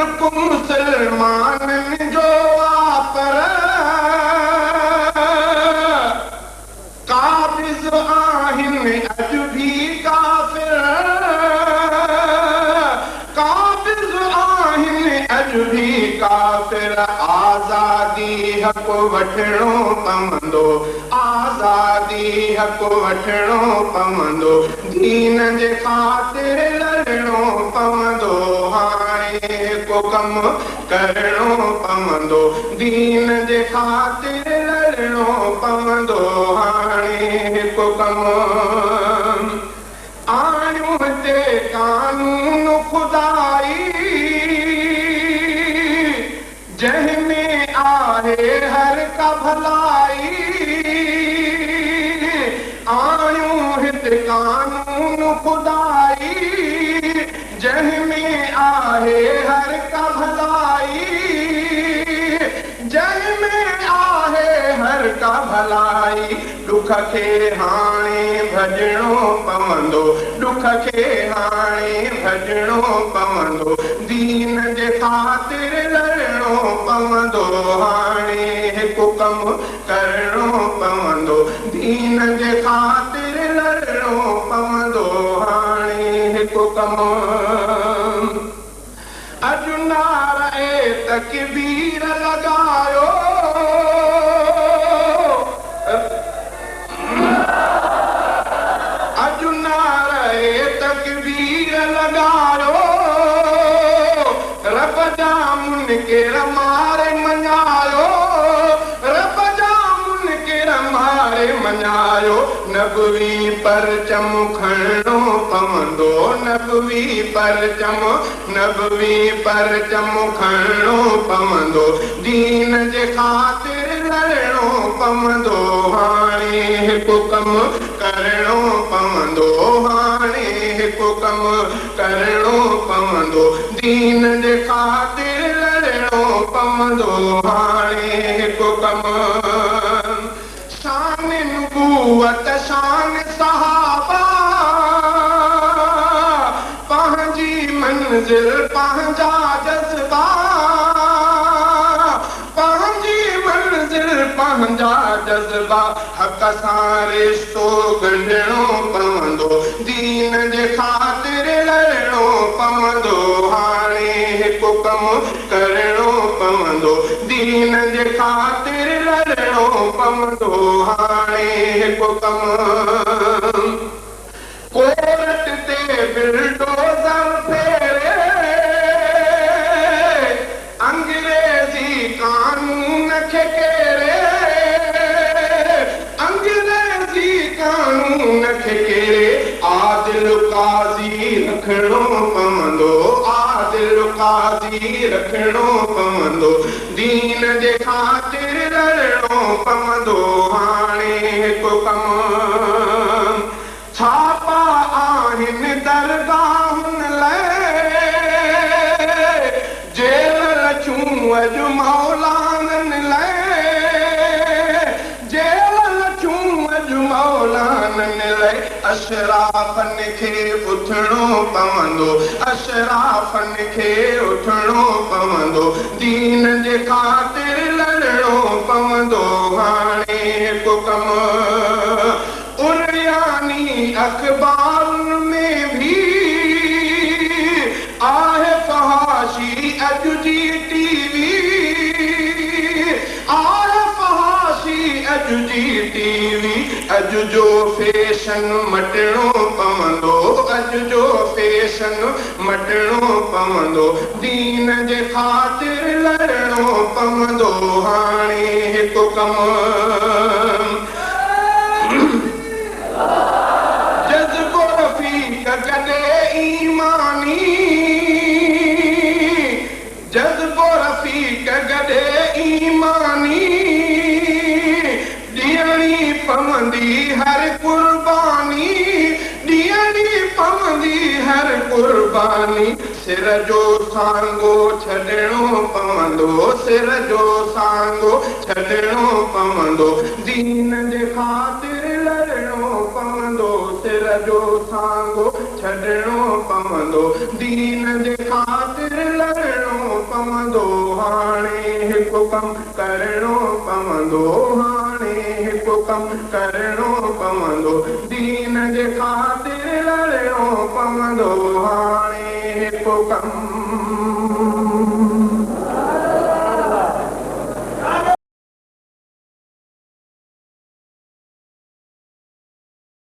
मुल्क मुसलमाननि जो आ पर काबिज़ आहिनि अॼु बि काफ़िर काबिज़ आहिनि अॼु बि काफ़िर आज़ादी हक़ वठणो पवंदो आज़ादी हक़ वठणो पवंदो दीन जे ख़ातिर लड़णो पवंदो हाणे को कम करणो पवंदो दीन जे ख़ातिर लड़णो पवंदो हाणे को कम आणियूं हिते कानून खुदाई जंहिंमें आहे हर का भलाई आणियूं हिते कानून खुदाई जंहिंमें आहे हर का भलाई जंहिंमें आहे हर का भलाई दुख खे हाणे भॼणो पवंदो दुख खे हाणे भॼणो पवंदो दीन जे ख़ातिर लड़णो पवंदो हाणे हिकु कमु करणो पवंदो दीन जे ख़ातिर लड़णो पवंदो हाणे हिकु कमु अॼु नारे तकबीर लॻायो अॼु नारे तकबीर लॻायो रब जा मुनकिर मारे मञायो रब जा मुनकिर मारे मञायो नबवी परचम खणणो पवंदो नबवी परचम खणणो पवंदो दीन जे ख़ातिर लड़णो पवंदो हाणे हिकु कमु करणो पवंदो हाणे हिकु कमु करणो पवंदो दीन जे ख़ातिर लड़णो पवंदो हाणे हिकु कमु शान नबूवत शान सहाबा पंहिंजी मंज़िल पंहिंजा जज़्बा पंहिंजी मंज़िल पंहिंजा जज़्बा हक़ सां रिश्तो ॻंढणो पवंदो दीन जे ख़ातिर लड़णो पवंदो हाणे हिकु कमु करणो पवंदो दीन जे ख़ातिर लड़णो पवंदो हाणे हिकु कमु कोर्ट ते बिल्डोज़र फेरे अंग्रेज़ी कानून खे केरे अंग्रेज़ी कानून खे केरे आदिल काज़ी रखणो पवंदो आदिल काज़ी रखणो पवंदो दीन जे ख़ातिर लड़णो पवंदो हाणे हिकु कमु छापा आहिनि दरगाहुनि लाइ जेल लचूं अॼु मौलाननि लाइ जेल लचूं अॼु मौलाननि लाइ अशराफनि खे उथणो पवंदो अशराफनि खे उथणो पवंदो दीन जे ख़ातिर लड़णो पवंदो हाणे हिकु कमु उरियानी अख़बारुनि में भी आहे फहाशी अॼु जी टीवी आहे फहाशी अॼु जी टीवी अॼु जो फैशन मटणो पवंदो अॼु जो फैशन मटणो पवंदो दीन जे ख़ातिर लड़णो पवंदो हाणे हिकु कमु जज़्बो रफ़ीक गॾे ईमानी जज़्बो रफ़ीक गॾे ईमानी ॾियणी पवंदी हर कुर्बानी ॾियणी पवंदी हर कुर्बानी सिर जो सांगो छॾणो पवंदो सिर जो सांगो छॾणो पवंदो दीन जे ख़ातिर लड़णो पवंदो सिर जो सांगो छॾणो पवंदो दीन जे ख़ातिर लड़णो पवंदो हाणे हिकु कम करणो पवंदो हाणे हिकु कम करणो पवंदो दीन जे ख़ातिर लड़णो पवंदो हाणे हिकु कम